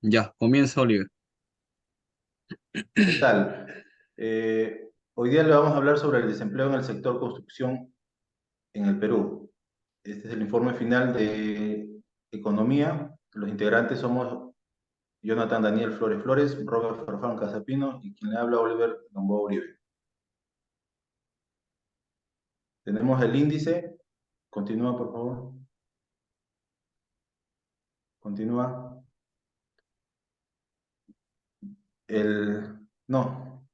Ya, comienza Oliver. ¿Qué tal? Hoy día le vamos a hablar sobre el desempleo en el sector construcción en el Perú. Este es el informe final de economía. Los integrantes somos Jonathan Daniel Flores Flores, Robert Farfán Casapino y quien le habla Oliver Gamboa Uribe. Tenemos el índice. Continúa, por favor. Continúa. No.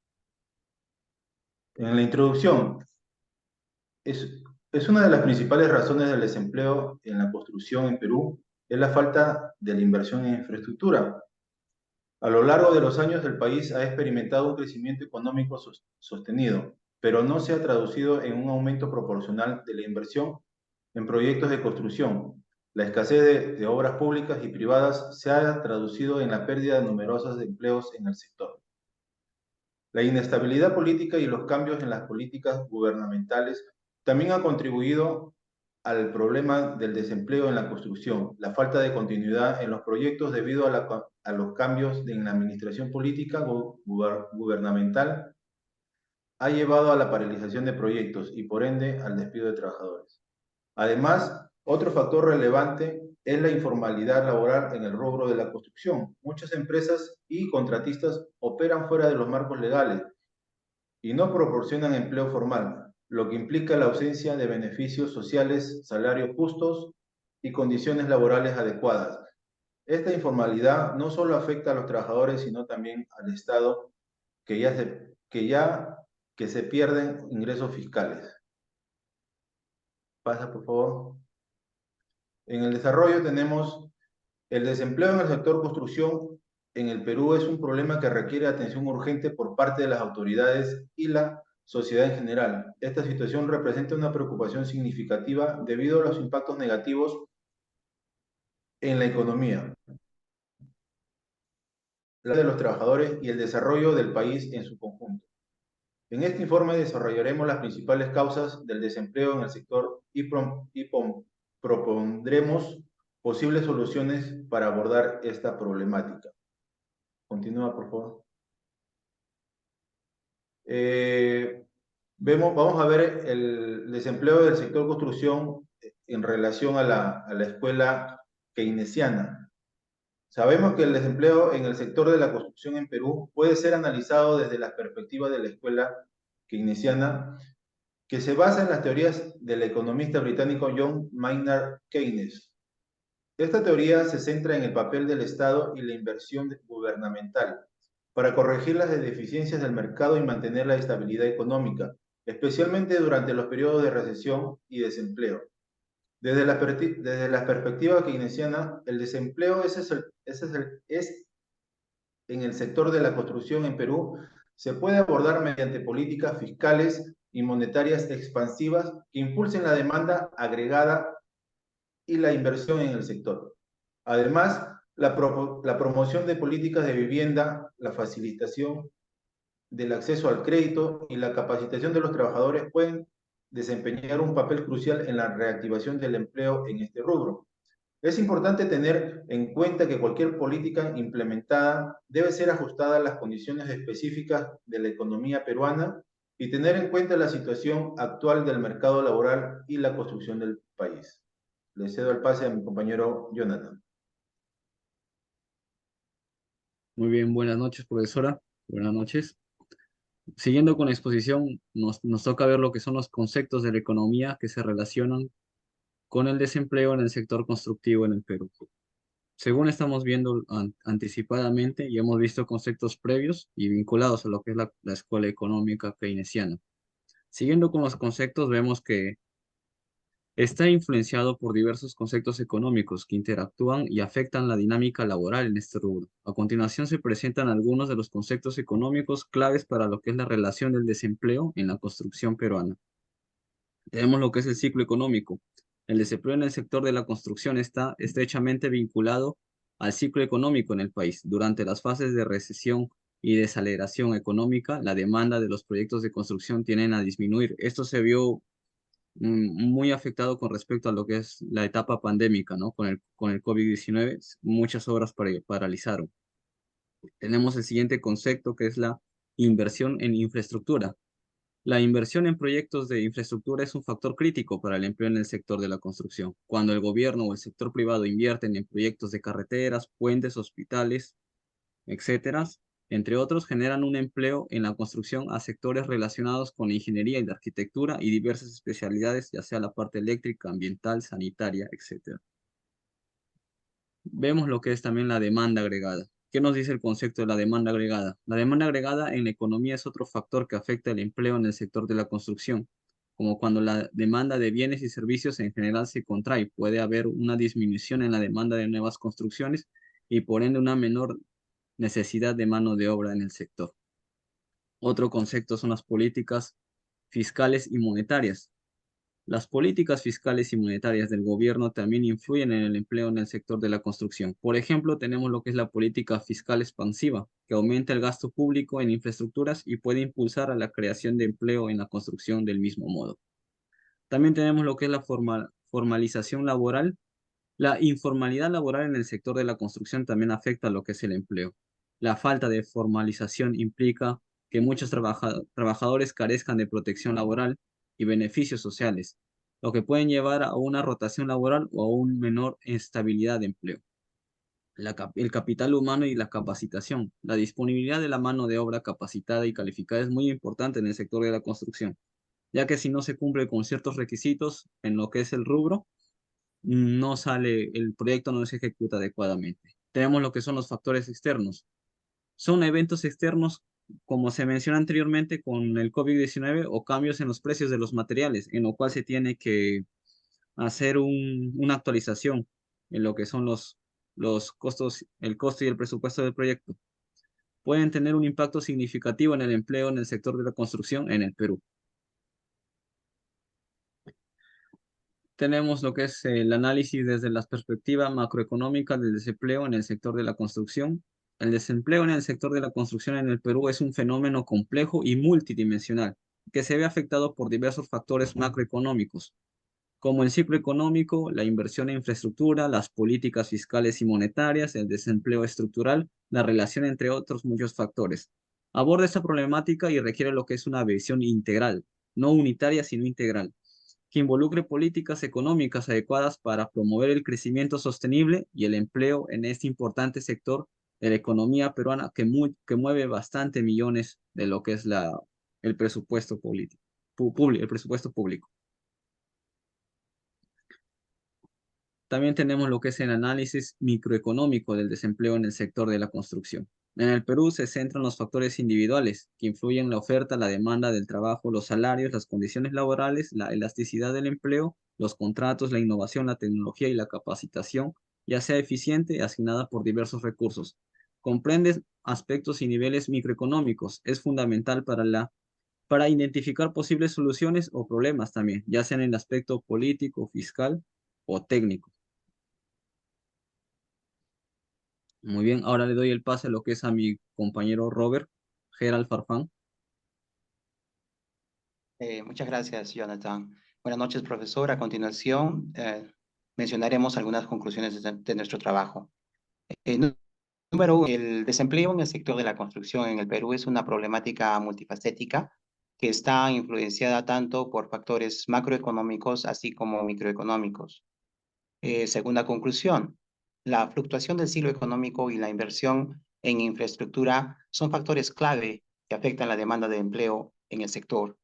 En la introducción, es una de las principales razones del desempleo en la construcción en Perú, es la falta de la inversión en infraestructura. A lo largo de los años, el país ha experimentado un crecimiento económico sostenido, pero no se ha traducido en un aumento proporcional de la inversión en proyectos de construcción. La escasez de obras públicas y privadas se ha traducido en la pérdida de numerosos empleos en el sector. La inestabilidad política y los cambios en las políticas gubernamentales también han contribuido al problema del desempleo en la construcción, la falta de continuidad en los proyectos debido a los cambios en la administración política gubernamental ha llevado a la paralización de proyectos y por ende al despido de trabajadores. Además, otro factor relevante es la informalidad laboral en el rubro de la construcción. Muchas empresas y contratistas operan fuera de los marcos legales y no proporcionan empleo formal, lo que implica la ausencia de beneficios sociales, salarios justos y condiciones laborales adecuadas. Esta informalidad no solo afecta a los trabajadores, sino también al Estado, que se pierden ingresos fiscales. Pasa, por favor. En el desarrollo tenemos el desempleo en el sector construcción en el Perú es un problema que requiere atención urgente por parte de las autoridades y la sociedad en general. Esta situación representa una preocupación significativa debido a los impactos negativos en la economía, la de los trabajadores y el desarrollo del país en su conjunto. En este informe desarrollaremos las principales causas del desempleo en el sector y propondremos posibles soluciones para abordar esta problemática. Continúa, por favor. Eh, vamos a ver el desempleo del sector construcción en relación a la escuela keynesiana. Sabemos que el desempleo en el sector de la construcción en Perú puede ser analizado desde la perspectiva de la escuela keynesiana, que se basa en las teorías del economista británico John Maynard Keynes. Esta teoría se centra en el papel del Estado y la inversión gubernamental para corregir las deficiencias del mercado y mantener la estabilidad económica, especialmente durante los periodos de recesión y desempleo. Desde la perspectiva keynesiana, el desempleo es en el sector de la construcción en Perú se puede abordar mediante políticas fiscales y monetarias expansivas que impulsen la demanda agregada y la inversión en el sector. Además, la promoción de políticas de vivienda, la facilitación del acceso al crédito y la capacitación de los trabajadores pueden desempeñar un papel crucial en la reactivación del empleo en este rubro. Es importante tener en cuenta que cualquier política implementada debe ser ajustada a las condiciones específicas de la economía peruana y tener en cuenta la situación actual del mercado laboral y la construcción del país. Le cedo el pase a mi compañero Jonathan. Muy bien, buenas noches, profesora. Buenas noches. Siguiendo con la exposición, nos toca ver lo que son los conceptos de la economía que se relacionan con el desempleo en el sector constructivo en el Perú. Según estamos viendo anticipadamente, ya hemos visto conceptos previos y vinculados a lo que es la escuela económica keynesiana. Siguiendo con los conceptos, vemos que está influenciado por diversos conceptos económicos que interactúan y afectan la dinámica laboral en este rubro. A continuación se presentan algunos de los conceptos económicos claves para lo que es la relación del desempleo en la construcción peruana. Tenemos lo que es el ciclo económico. El desempleo en el sector de la construcción está estrechamente vinculado al ciclo económico en el país. Durante las fases de recesión y desaceleración económica, la demanda de los proyectos de construcción tienden a disminuir. Esto se vio muy afectado con respecto a lo que es la etapa pandémica, ¿no? Con el COVID-19, muchas obras paralizaron. Tenemos el siguiente concepto que es la inversión en infraestructura. La inversión en proyectos de infraestructura es un factor crítico para el empleo en el sector de la construcción. Cuando el gobierno o el sector privado invierten en proyectos de carreteras, puentes, hospitales, etcétera, entre otros, generan un empleo en la construcción a sectores relacionados con la ingeniería y la arquitectura y diversas especialidades, ya sea la parte eléctrica, ambiental, sanitaria, etcétera. Vemos lo que es también la demanda agregada. ¿Qué nos dice el concepto de la demanda agregada? La demanda agregada en la economía es otro factor que afecta el empleo en el sector de la construcción, como cuando la demanda de bienes y servicios en general se contrae, puede haber una disminución en la demanda de nuevas construcciones y por ende una menor necesidad de mano de obra en el sector. Otro concepto son las políticas fiscales y monetarias. Las políticas fiscales y monetarias del gobierno también influyen en el empleo en el sector de la construcción. Por ejemplo, tenemos lo que es la política fiscal expansiva, que aumenta el gasto público en infraestructuras y puede impulsar a la creación de empleo en la construcción del mismo modo. También tenemos lo que es la formalización laboral. La informalidad laboral en el sector de la construcción también afecta a lo que es el empleo. La falta de formalización implica que muchos trabajadores carezcan de protección laboral y beneficios sociales, lo que pueden llevar a una rotación laboral o a una menor estabilidad de empleo. El capital humano y la capacitación. La disponibilidad de la mano de obra capacitada y calificada es muy importante en el sector de la construcción, ya que si no se cumple con ciertos requisitos en lo que es el rubro, no sale, el proyecto no se ejecuta adecuadamente. Tenemos lo que son los factores externos. Son eventos externos, como se menciona anteriormente con el COVID-19 o cambios en los precios de los materiales, en lo cual se tiene que hacer una actualización en lo que son los costos, el costo y el presupuesto del proyecto. Pueden tener un impacto significativo en el empleo en el sector de la construcción en el Perú. Tenemos lo que es el análisis desde la perspectiva macroeconómica del desempleo en el sector de la construcción. El desempleo en el sector de la construcción en el Perú es un fenómeno complejo y multidimensional que se ve afectado por diversos factores macroeconómicos, como el ciclo económico, la inversión en infraestructura, las políticas fiscales y monetarias, el desempleo estructural, la relación entre otros muchos factores. Aborda esta problemática y requiere lo que es una visión integral, no unitaria, sino integral que involucre políticas económicas adecuadas para promover el crecimiento sostenible y el empleo en este importante sector de la economía peruana que mueve bastante millones de lo que es el presupuesto político, el presupuesto público. También tenemos lo que es el análisis microeconómico del desempleo en el sector de la construcción. En el Perú se centran los factores individuales que influyen en la oferta, la demanda del trabajo, los salarios, las condiciones laborales, la elasticidad del empleo, los contratos, la innovación, la tecnología y la capacitación, ya sea eficiente, asignada por diversos recursos. Comprende aspectos y niveles microeconómicos. Es fundamental para identificar posibles soluciones o problemas también, ya sea en el aspecto político, fiscal o técnico. Muy bien, ahora le doy el pase a lo que es a mi compañero Robert Gerald Farfán. Muchas gracias, Jonathan. Buenas noches, profesor. A continuación, mencionaremos algunas conclusiones de nuestro trabajo. Número uno, el desempleo en el sector de la construcción en el Perú es una problemática multifacética que está influenciada tanto por factores macroeconómicos así como microeconómicos. Segunda conclusión, la fluctuación del ciclo económico y la inversión en infraestructura son factores clave que afectan la demanda de empleo en el sector.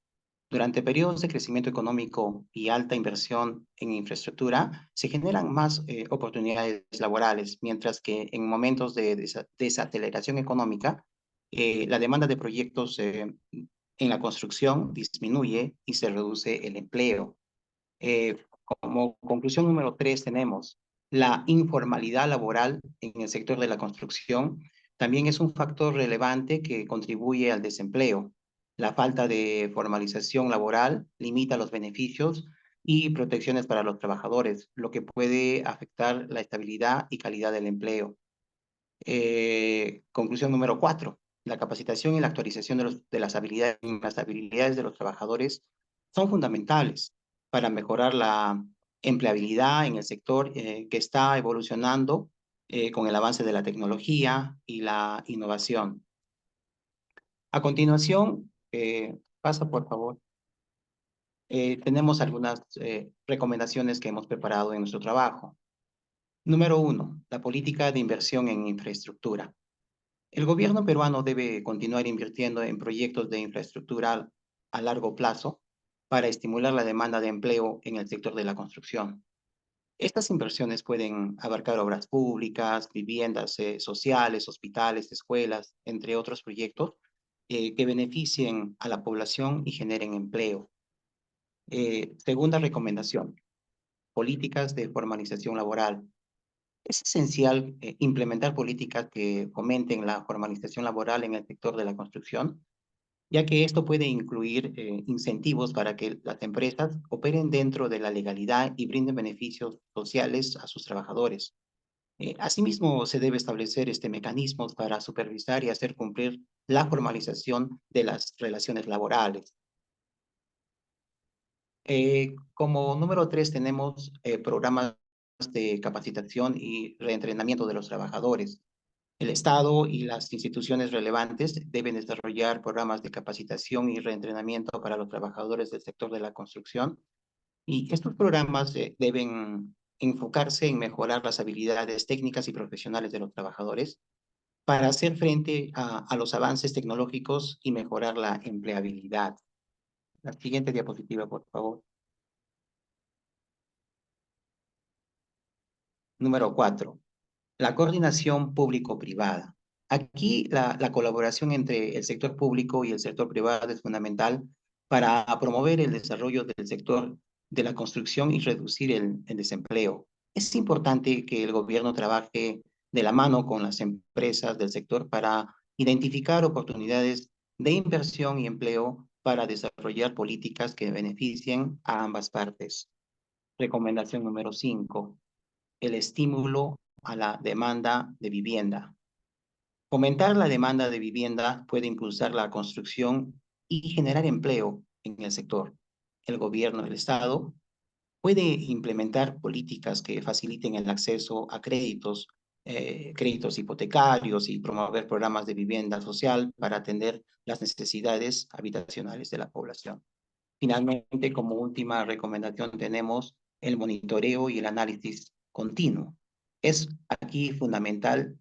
Durante periodos de crecimiento económico y alta inversión en infraestructura, se generan más oportunidades laborales, mientras que en momentos de desaceleración económica, la demanda de proyectos en la construcción disminuye y se reduce el empleo. Como conclusión número 3 tenemos la informalidad laboral en el sector de la construcción. También es un factor relevante que contribuye al desempleo. La falta de formalización laboral limita los beneficios y protecciones para los trabajadores, lo que puede afectar la estabilidad y calidad del empleo. Conclusión número 4. La capacitación y la actualización de las habilidades de los trabajadores son fundamentales. para mejorar la empleabilidad en el sector que está evolucionando con el avance de la tecnología y la innovación. A continuación, pasa por favor. Tenemos algunas recomendaciones que hemos preparado en nuestro trabajo. Número 1, la política de inversión en infraestructura. El gobierno peruano debe continuar invirtiendo en proyectos de infraestructura a largo plazo para estimular la demanda de empleo en el sector de la construcción. Estas inversiones pueden abarcar obras públicas, viviendas sociales, hospitales, escuelas, entre otros proyectos que beneficien a la población y generen empleo. Segunda recomendación, políticas de formalización laboral. Es esencial implementar políticas que fomenten la formalización laboral en el sector de la construcción, ya que esto puede incluir incentivos para que las empresas operen dentro de la legalidad y brinden beneficios sociales a sus trabajadores. Asimismo, se debe establecer mecanismos para supervisar y hacer cumplir la formalización de las relaciones laborales. Como número 3 tenemos programas de capacitación y reentrenamiento de los trabajadores. El Estado y las instituciones relevantes deben desarrollar programas de capacitación y reentrenamiento para los trabajadores del sector de la construcción. Y estos programas deben enfocarse en mejorar las habilidades técnicas y profesionales de los trabajadores para hacer frente a los avances tecnológicos y mejorar la empleabilidad. La siguiente diapositiva, por favor. Número 4. La coordinación público-privada. Aquí la colaboración entre el sector público y el sector privado es fundamental para promover el desarrollo del sector de la construcción y reducir el desempleo. Es importante que el gobierno trabaje de la mano con las empresas del sector para identificar oportunidades de inversión y empleo para desarrollar políticas que beneficien a ambas partes. Recomendación número 5. El estímulo a la demanda de vivienda. Fomentar la demanda de vivienda puede impulsar la construcción y generar empleo en el sector. El gobierno del Estado puede implementar políticas que faciliten el acceso a créditos, créditos hipotecarios y promover programas de vivienda social para atender las necesidades habitacionales de la población. Finalmente, como última recomendación, tenemos el monitoreo y el análisis continuo. Es aquí fundamental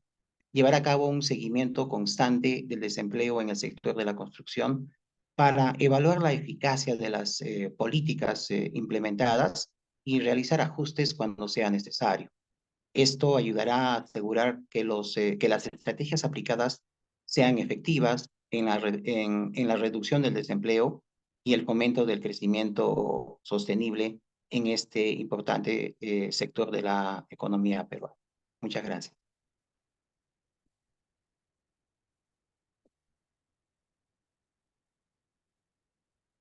llevar a cabo un seguimiento constante del desempleo en el sector de la construcción para evaluar la eficacia de las políticas implementadas y realizar ajustes cuando sea necesario. Esto ayudará a asegurar que las estrategias aplicadas sean efectivas en la reducción del desempleo y el fomento del crecimiento sostenible en este importante sector de la economía peruana. Muchas gracias.